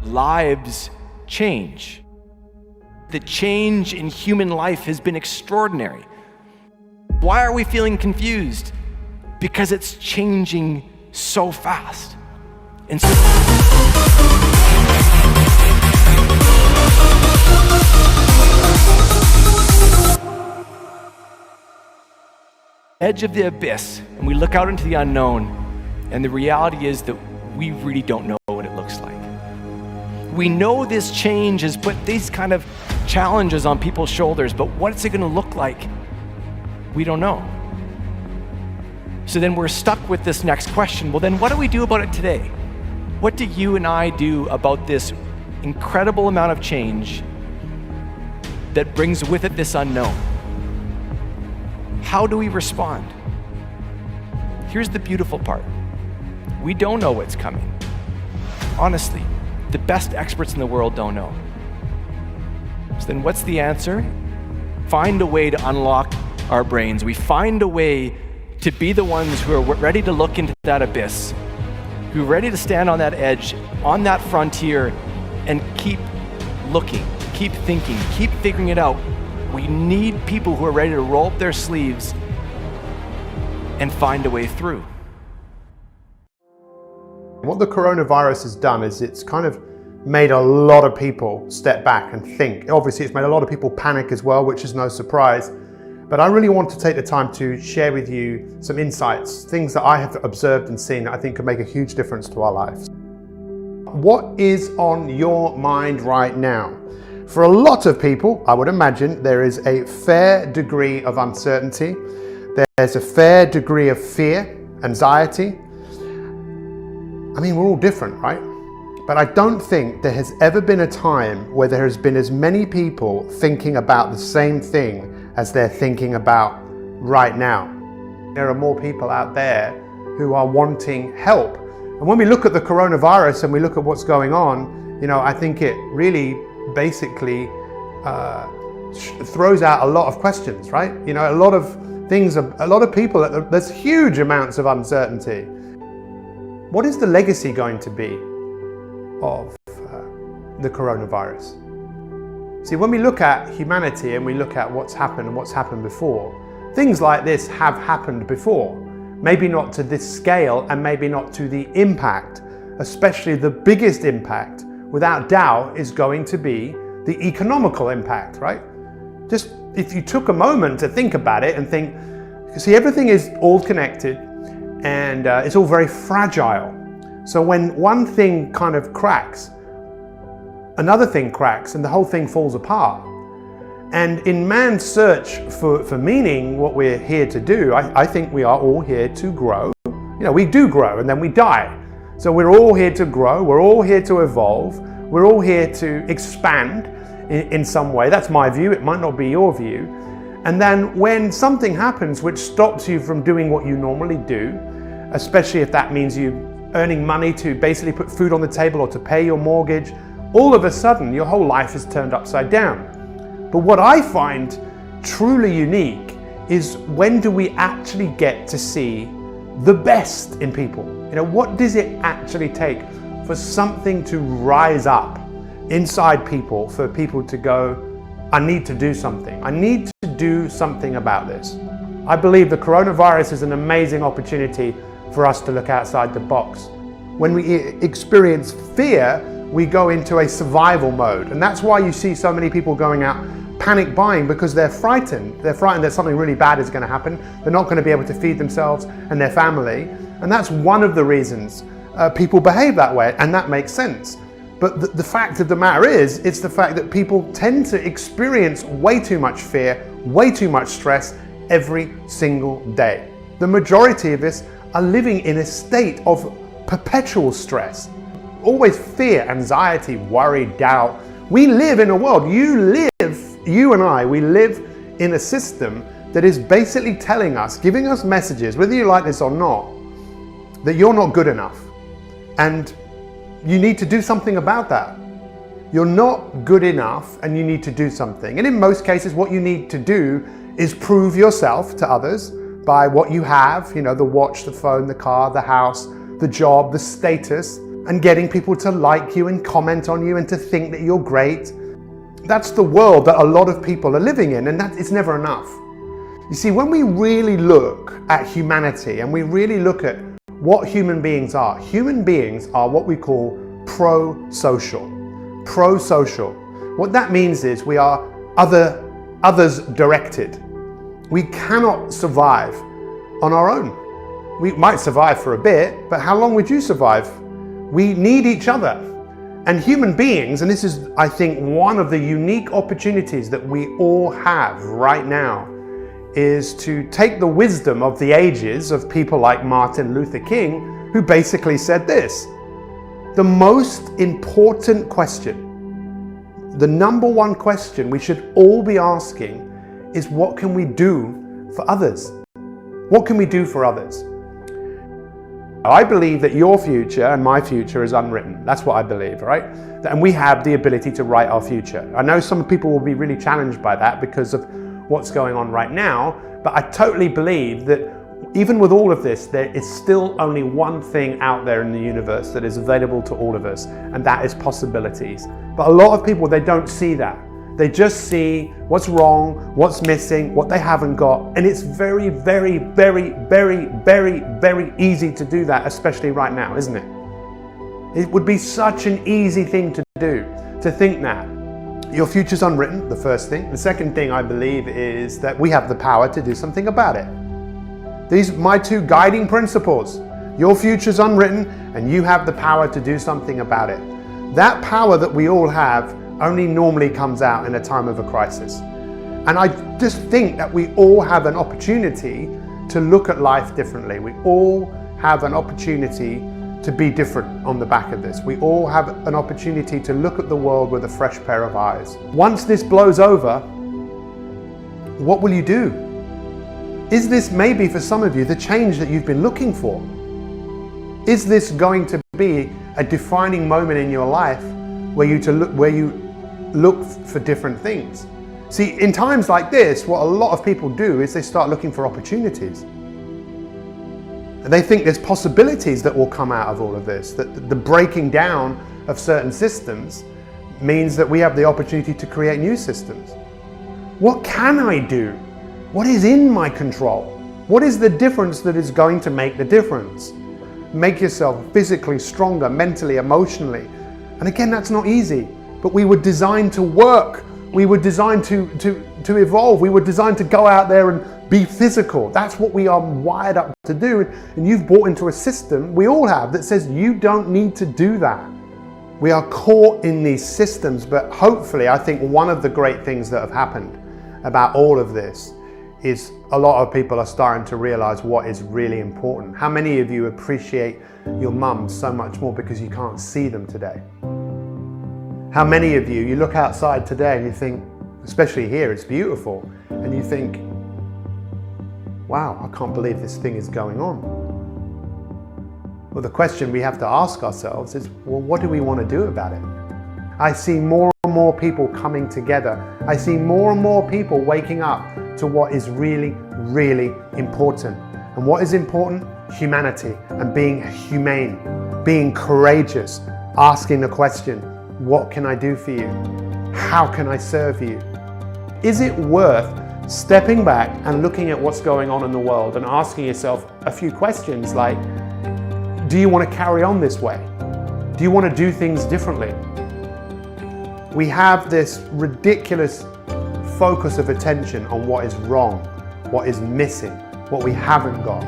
lives change. The change in human life has been extraordinary. Why are we feeling confused? Because it's changing so fast. And so edge of the abyss, and we look out into the unknown, and the reality is that we really don't know what it looks like. We know this change has put these kind of challenges on people's shoulders, but what's it going to look like? We don't know. So then we're stuck with this next question. Well, then what do we do about it today? What do you and I do about this incredible amount of change that brings with it this unknown? How do we respond? Here's the beautiful part. We don't know what's coming. Honestly, the best experts in the world don't know. So then what's the answer? Find a way to unlock our brains. We find a way to be the ones who are ready to look into that abyss, who are ready to stand on that edge, on that frontier, and keep looking, keep thinking, keep figuring it out. We need people who are ready to roll up their sleeves and find a way through. What the coronavirus has done is it's kind of made a lot of people step back and think. Obviously, it's made a lot of people panic as well, which is no surprise. But I really want to take the time to share with you some insights, things that I have observed and seen that I think could make a huge difference to our lives. What is on your mind right now? For a lot of people, I would imagine there is a fair degree of uncertainty. There's a fair degree of fear, anxiety. I mean, we're all different, right? But I don't think there has ever been a time where there has been as many people thinking about the same thing as they're thinking about right now. There are more people out there who are wanting help. And when we look at the coronavirus and we look at what's going on, I think it really basically throws out a lot of questions, right? A lot of things, a lot of people, there's huge amounts of uncertainty. What is the legacy going to be of the coronavirus? See, when we look at humanity and we look at what's happened and what's happened before, things like this have happened before. Maybe not to this scale and maybe not to the impact, especially the biggest impact, without doubt, is going to be the economical impact, right? Just if you took a moment to think about it and think, see, everything is all connected and it's all very fragile. So when one thing kind of cracks, another thing cracks and the whole thing falls apart. And in man's search for meaning, what we're here to do, I think we are all here to grow. We do grow and then we die. So we're all here to grow, we're all here to evolve, we're all here to expand in some way. That's my view, it might not be your view. And then when something happens which stops you from doing what you normally do, especially if that means you earning money to basically put food on the table or to pay your mortgage, all of a sudden your whole life is turned upside down. But what I find truly unique is when do we actually get to see the best in people? What does it actually take for something to rise up inside people, for people to go, I need to do something. I need to do something about this. I believe the coronavirus is an amazing opportunity for us to look outside the box. When we experience fear, we go into a survival mode. And that's why you see so many people going out panic buying, because they're frightened. They're frightened that something really bad is going to happen. They're not going to be able to feed themselves and their family. And that's one of the reasons people behave that way, and that makes sense. But the fact of the matter is, it's the fact that people tend to experience way too much fear, way too much stress every single day. The majority of us are living in a state of perpetual stress. Always fear, anxiety, worry, doubt. We live in a world, you and I, we live in a system that is basically telling us, giving us messages, whether you like this or not, that you're not good enough. And you need to do something about that. You're not good enough and you need to do something. And in most cases, what you need to do is prove yourself to others by what you have, the watch, the phone, the car, the house, the job, the status. and getting people to like you and comment on you and to think that you're great. That's the world that a lot of people are living in, and it's never enough. You see, when we really look at humanity and we really look at what human beings are what we call pro-social. Pro-social. What that means is we are others directed. We cannot survive on our own. We might survive for a bit, but how long would you survive? We need each other. And human beings, and this is, I think, one of the unique opportunities that we all have right now, is to take the wisdom of the ages of people like Martin Luther King, who basically said this: the most important question, the number one question we should all be asking is, what can we do for others? What can we do for others? I believe that your future and my future is unwritten. That's what I believe, right? And we have the ability to write our future. I know some people will be really challenged by that because of what's going on right now, but I totally believe that even with all of this, there is still only one thing out there in the universe that is available to all of us, and that is possibilities. But a lot of people, they don't see that. They just see what's wrong, what's missing, what they haven't got, and it's very, very, very, very, very, very easy to do that, especially right now, isn't it? It would be such an easy thing to do, to think that. Your future's unwritten, the first thing. The second thing I believe is that we have the power to do something about it. These are my two guiding principles. Your future's unwritten and you have the power to do something about it. That power that we all have only normally comes out in a time of a crisis. And I just think that we all have an opportunity to look at life differently. We all have an opportunity to be different on the back of this. We all have an opportunity to look at the world with a fresh pair of eyes. Once this blows over, what will you do? Is this maybe for some of you the change that you've been looking for? Is this going to be a defining moment in your life where you look for different things? See, in times like this, what a lot of people do is they start looking for opportunities. And they think there's possibilities that will come out of all of this, that the breaking down of certain systems means that we have the opportunity to create new systems. What can I do? What is in my control? What is the difference that is going to make the difference? Make yourself physically stronger, mentally, emotionally. And again, that's not easy, but we were designed to work. We were designed to evolve. We were designed to go out there and be physical. That's what we are wired up to do. And you've bought into a system, we all have, that says you don't need to do that. We are caught in these systems, but hopefully I think one of the great things that have happened about all of this is a lot of people are starting to realize what is really important. How many of you appreciate your mum so much more because you can't see them today? How many of you look outside today and you think, especially here, it's beautiful, and you think, wow, I can't believe this thing is going on. Well, the question we have to ask ourselves is, well, what do we want to do about it? I see more and more people coming together. I see more and more people waking up to what is really, really important. And what is important? Humanity and being humane, being courageous, asking the question, what can I do for you? How can I serve you? Is it worth stepping back and looking at what's going on in the world and asking yourself a few questions like, do you want to carry on this way? Do you want to do things differently? We have this ridiculous focus of attention on what is wrong, what is missing, what we haven't got.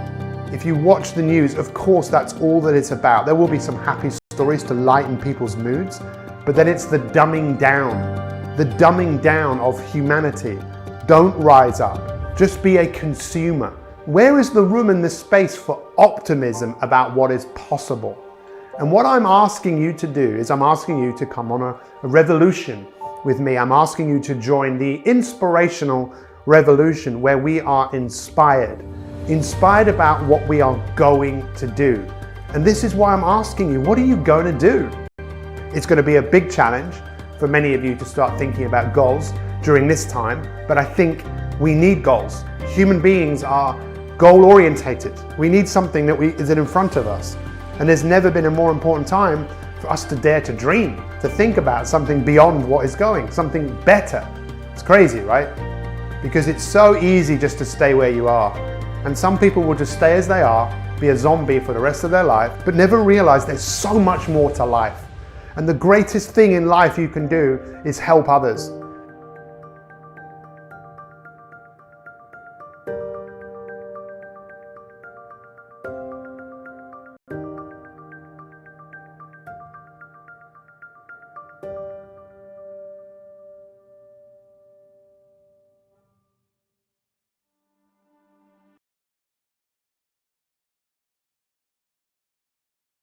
If you watch the news, of course, that's all that it's about. There will be some happy stories to lighten people's moods, but then it's the dumbing down of humanity. Don't rise up. Just be a consumer. Where is the room and the space for optimism about what is possible? And what I'm asking you to do is I'm asking you to come on a revolution with me. I'm asking you to join the inspirational revolution where we are inspired about what we are going to do. And this is why I'm asking you, what are you going to do? It's going to be a big challenge for many of you to start thinking about goals during this time, but I think we need goals. Human beings are goal orientated. We need something that is in front of us. And there's never been a more important time for us to dare to dream, to think about something beyond what is going, something better. It's crazy, right? Because it's so easy just to stay where you are. And some people will just stay as they are, be a zombie for the rest of their life, but never realize there's so much more to life. And the greatest thing in life you can do is help others.